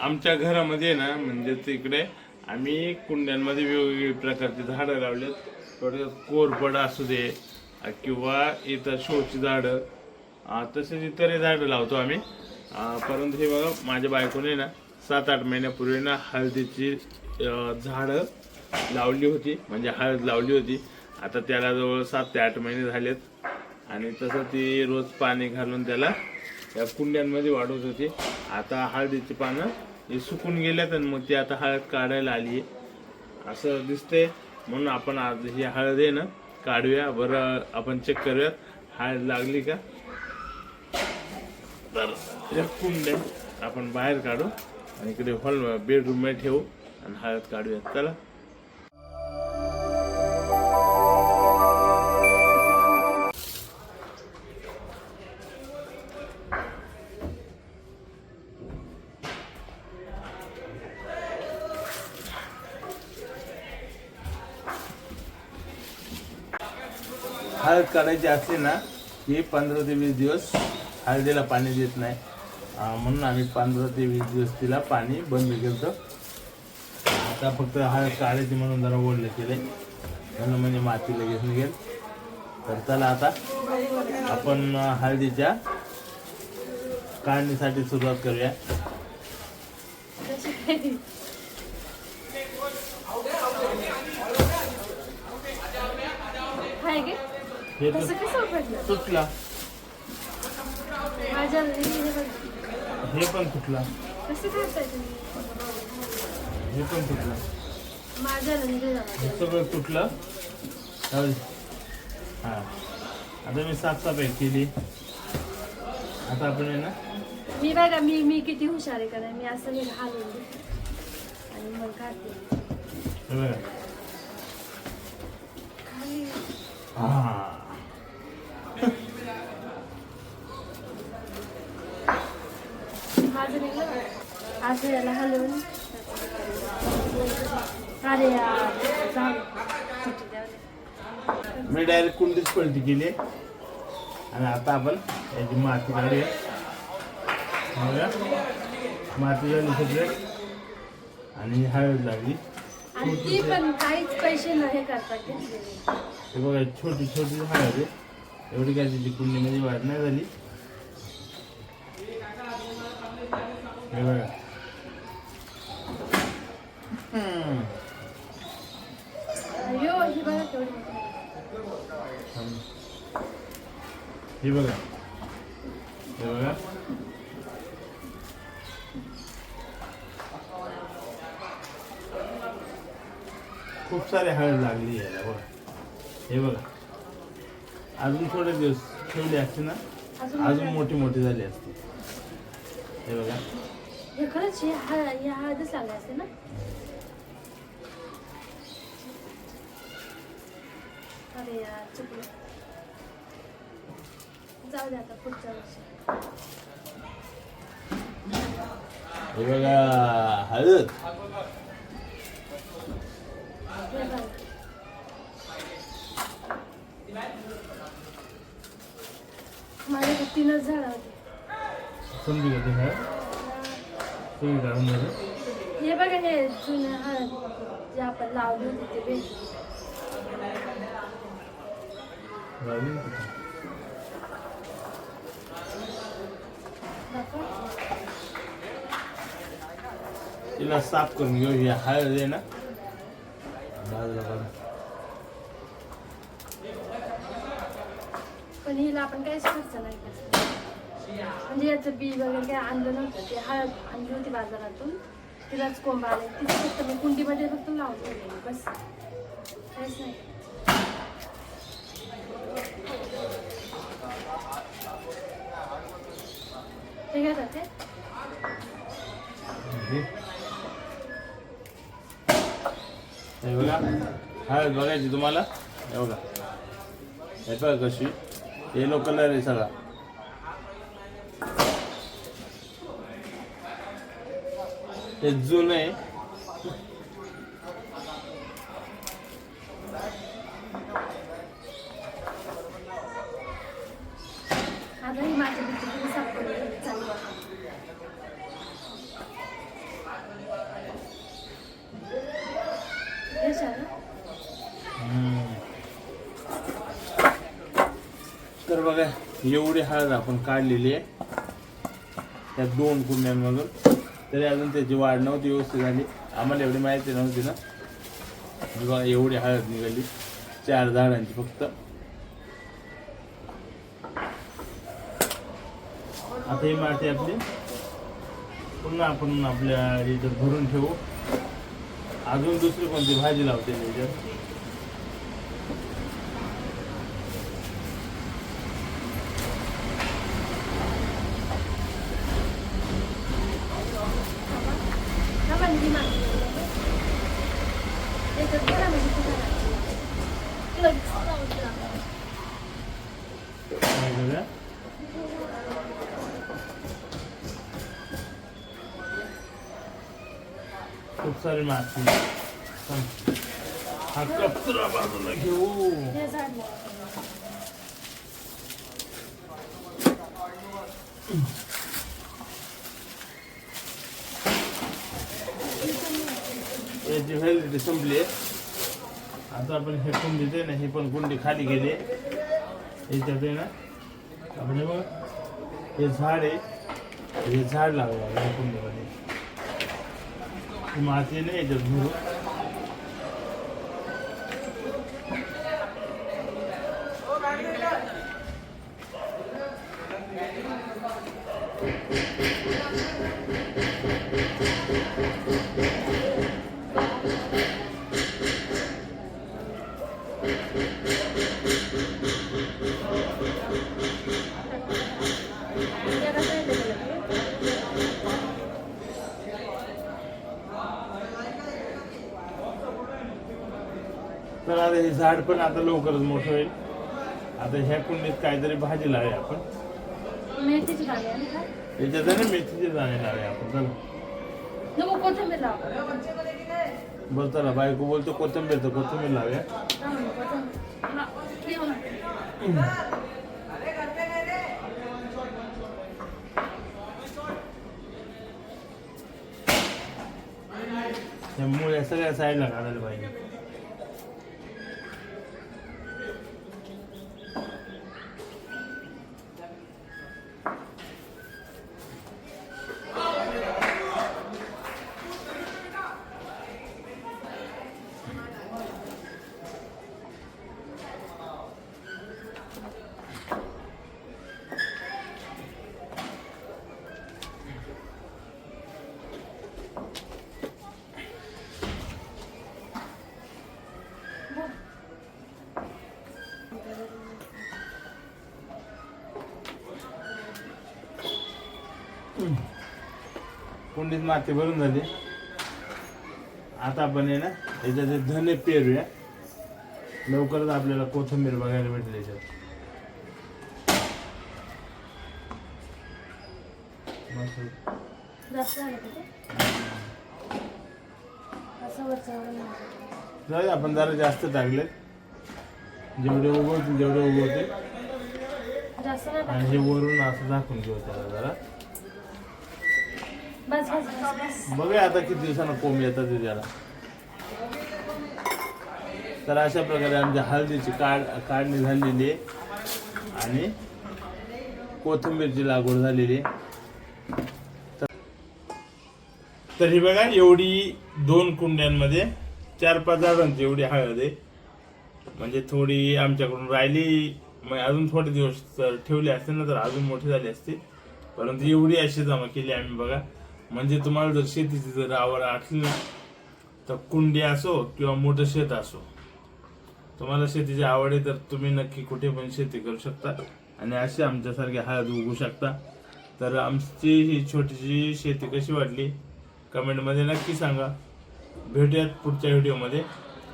आमच्या घरामध्ये ना म्हणजे तिकडे आम्ही कुंड्यांमध्ये वेगवेगळे प्रकारचे झाडं लावलेत. थोडं कोरफड असू दे किंवा इतर शोची झाडं, तसेच इतर झाडं लावतो आम्ही. परंतु हे बघा माझ्या बायकोने ना 7-8 महिन्यापूर्वी ना हळदीची झाडं लावली होती, म्हणजे हळद लावली होती. आता त्याला जवळ 7 ते 8 महिने झालेत. आणि तसं ती रोज पाणी घालून त्याला या कुंड्यांमध्ये वाढवत होती. आता हळदीची पानं हे सुकून गेल्यात आणि मग ती आता हळद काढायला आली आहे असं दिसतंय. म्हणून आपण आज ही हळद आहे ना काढूया बरं, आपण चेक करूया हळद लागली का. तर या कुंड्या आपण बाहेर काढू आणि इकडे हॉल बेडरूम मध्ये ठेवू आणि हळद काढूया. चला. हळद काढायची असली ना की 15 ते 20 दिवस हळदीला पाणी देत नाही. म्हणून आम्ही 15 ते 20 दिवस तिला पाणी बंद केलं. आता फक्त हळद काढायची म्हणून जरा ओढलं केलंय, म्हणून म्हणजे माती लगेच निघेल. तर चला आता आपण हळदीच्या काढणीसाठी सुरुवात करूया. हे तुटला, हे पण तुटला, हे पण तुटला, सगळं तुटलं. हा आता मी साफसफाई केली. आता आपण आहे ना मी बघा मी किती हुशार आहे करा. मी असं घालून आणि मग काढते. माझं निघलं असं याला हलवून. अरे यार मी डायरेक्ट कुंडीच पलटी केली आणि आता आपण याची माती काढूया. माती झाली सगळे आणि हळद लागली. आणि ती पण काहीच पैसे नाही करतात. हे बघा छोटी छोटी हळद आहे, एवढी काय तिची कुंडीमध्ये वाढ नाही झाली. हे बघा हे बघा, हे बघा खूप सारे हळद लागली याला. बघा हे बघा, अजून थोडे दिवस ठेवले असते ना अजून मोठी मोठी झाली असते. हे बघा हे खरंच हळदच लागले असते ना. अरे यार चुकलं, जाऊ दे आता पुढच्या वर्षी. हे बघा हळद. माझ्या 3च झाडं होती. समजू का ते हळद तुम्ही काढून झालं. हे बघा हे जुनं हळद जे आपण लावली होती ते भेटली. तिला साफ करून घेऊ. ही हळद आहे ना पण हिला आपण काहीच खर्च नाही केला. म्हणजे याचं बी वगैरे काही आणलं नव्हतं. ते हळद आणली होती बाजारातून, तिलाच कोंब आले. तिचं फक्त मी कुंडीमध्ये फक्त लावून ठेवलेली बस, काहीच नाही. हे घेतात ते हे बघा हळद बघायची तुम्हाला. हे बघा हे बघा कशी येलो कलर आहे सगळा. हे जुनं आहे. आता ही माझी बिचारी साफ करायची चालू आहे. एवढी हळद आपण काढलेली आहे त्या 2 कुंड्यांमधून. तरी अजून त्याची वाढ नव्हती व्यवस्थित झाली, आम्हाला एवढी माहिती नव्हती ना. बघा एवढी हळद निघाली 4 झाडांची फक्त. आता ही माती आपली पुन्हा आपण आपल्या याच्यात भरून ठेवू. अजून दुसरी कोणती भाजी लावते याच्यात. खूप सारी माती. हा कचरा बाजूला घेऊ. याची व्हॅलिडिटी संपली. आता आपण हे कुंडीत आहे ना, ही पण कुंडी खाली गेली. याच्यात आहे ना आपण हे बघ हे झाड आहे, हे झाड लावलं या कुंडीमध्ये. माती नाही याच्यात भरू. तर आता हे झाड पण आता लवकरच मोठं होईल. आता ह्या कुंडीत काहीतरी भाजी लावे आपण. मेथीची दाणे आहे का? याच्यात आहे ना मेथीचे दाणे लावे आपण. चला नको कोथिंबीर लाव. बरं चला, बायको बोलतो कोथिंबीर, तर कोथिंबीर लावूया. त्या मुळे सगळ्या साईडला काढायला पाहिजे. कुंडीत माती भरून झाली. आता आपण आहे ना याच्यात धने पेरूया. लवकरच आपल्याला कोथिंबीर बघायला भेटेल याच्यात. आपण जरा जास्त टाकले, जेवढे उगवतील आणि हे वरून असं झाकून घेऊ त्याला जरा. बघूया आता किती दिवसांना कोंब येतात त्याला. तर अशा प्रकारे आमच्या हळदीची काढणी झालेली आहे आणि कोथिंबीरची लागवड झालेली आहे. तर ही बघा एवढी 2 कुंड्यांमध्ये 4-5 झाडांची एवढी हळद आहे. म्हणजे थोडी आमच्याकडून राहिली, मग अजून थोडे दिवस ठेवले असते ना तर अजून मोठी झाली असते. परंतु एवढी अशी जमा केली आम्ही बघा. म्हणजे तुम्हाला जर शेतीची जर आवड असली ना तर कुंडी असो किंवा मोठं शेत असो, तुम्हाला शेतीची आवड आहे तर तुम्ही नक्की कुठे पण शेती करू शकता आणि अशी आमच्यासारखी हळद उगवू शकता. तर आमची ही छोटीशी शेती कशी वाटली कमेंटमध्ये नक्की सांगा. भेटूयात पुढच्या व्हिडिओमध्ये.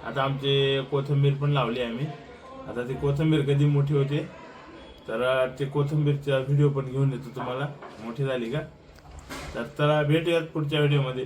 आता आमचे कोथिंबीर पण लावली आम्ही. आता ती कोथिंबीर कधी मोठी होते तर ते कोथिंबीरचा व्हिडिओ पण घेऊन येतो तुम्हाला, मोठी झाली का. तर चला भेटूयात पुढच्या व्हिडिओमध्ये.